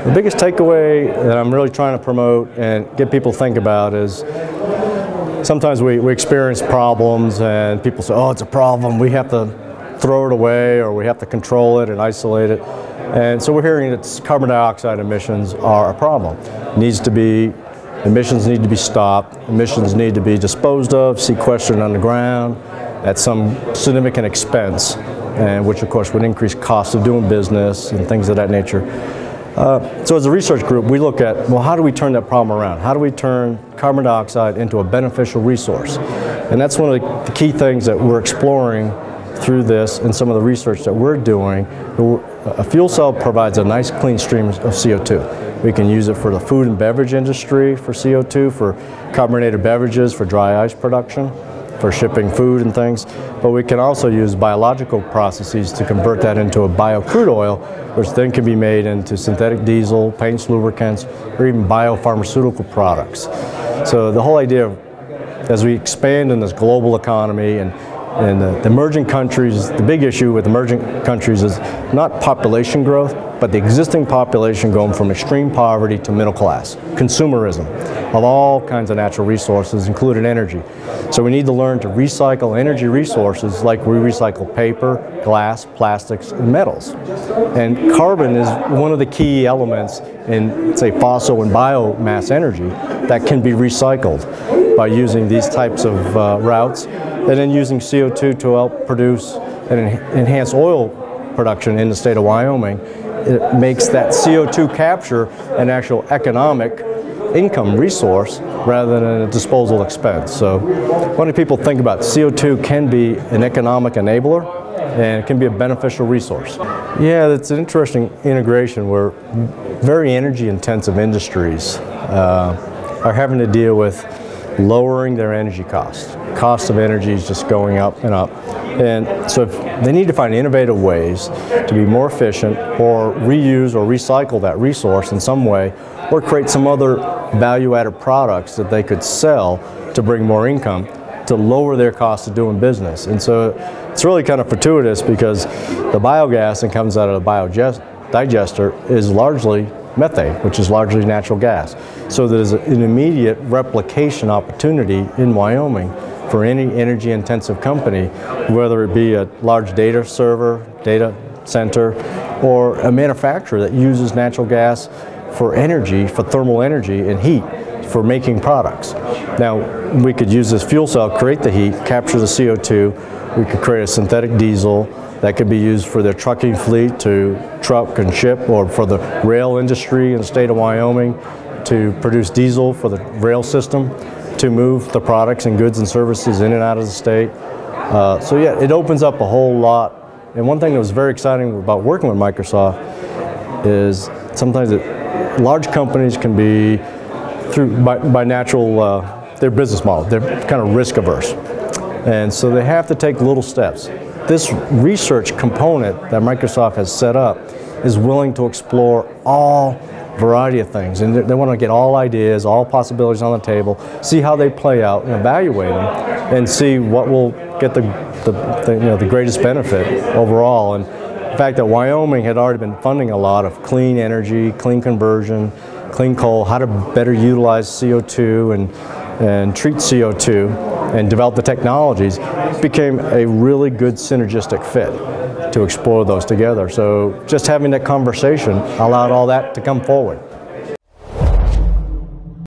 The biggest takeaway that I'm really trying to promote and get people to think about is sometimes we experience problems and people say, oh, it's a problem, we have to throw it away or we have to control it and isolate it. And so we're hearing that carbon dioxide emissions are a problem. Emissions need to be stopped, emissions need to be disposed of, sequestered underground at some significant expense, and which of course would increase costs of doing business and things of that nature. So as a research group, we look at, well, how do we turn that problem around? How do we turn carbon dioxide into a beneficial resource? And that's one of the key things that we're exploring through this and some of the research that we're doing. A fuel cell provides a nice clean stream of CO2. We can use it for the food and beverage industry for CO2, for carbonated beverages, for dry ice production, for shipping food and things, but we can also use biological processes to convert that into a bio-crude oil, which then can be made into synthetic diesel, paints, lubricants, or even biopharmaceutical products. So the whole idea of, as we expand in this global economy and the emerging countries, the big issue with emerging countries is not population growth, but the existing population going from extreme poverty to middle class, consumerism of all kinds of natural resources, including energy. So we need to learn to recycle energy resources like we recycle paper, glass, plastics, and metals. And carbon is one of the key elements in, say, fossil and biomass energy that can be recycled by using these types of routes, and then using CO2 to help produce and enhance oil production in the state of Wyoming. It makes that CO2 capture an actual economic income resource rather than a disposal expense. So when do people think about CO2 can be an economic enabler and it can be a beneficial resource? Yeah, it's an interesting integration where very energy intensive industries are having to deal with lowering their energy costs. Cost of energy is just going up and up. And so if they need to find innovative ways to be more efficient or reuse or recycle that resource in some way, or create some other value-added products that they could sell to bring more income to lower their cost of doing business. And so it's really kind of fortuitous because the biogas that comes out of the biodigester is largely methane, which is largely natural gas. So there's an immediate replication opportunity in Wyoming for any energy intensive company, whether it be a large data server, data center, or a manufacturer that uses natural gas for energy, for thermal energy and heat for making products. Now, we could use this fuel cell, create the heat, capture the CO2, we could create a synthetic diesel that could be used for their trucking fleet to truck and ship, or for the rail industry in the state of Wyoming to produce diesel for the rail system to move the products and goods and services in and out of the state. So yeah, it opens up a whole lot. And one thing that was very exciting about working with Microsoft is sometimes large companies can be, by natural, their business model, they're kind of risk averse. And so they have to take little steps. This research component that Microsoft has set up is willing to explore all variety of things, and they want to get all ideas, all possibilities on the table, see how they play out and evaluate them, and see what will get the greatest benefit overall. And the fact that Wyoming had already been funding a lot of clean energy, clean conversion, clean coal, how to better utilize CO2 and treat CO2 and develop the technologies, became a really good synergistic fit to explore those together. So just having that conversation allowed all that to come forward.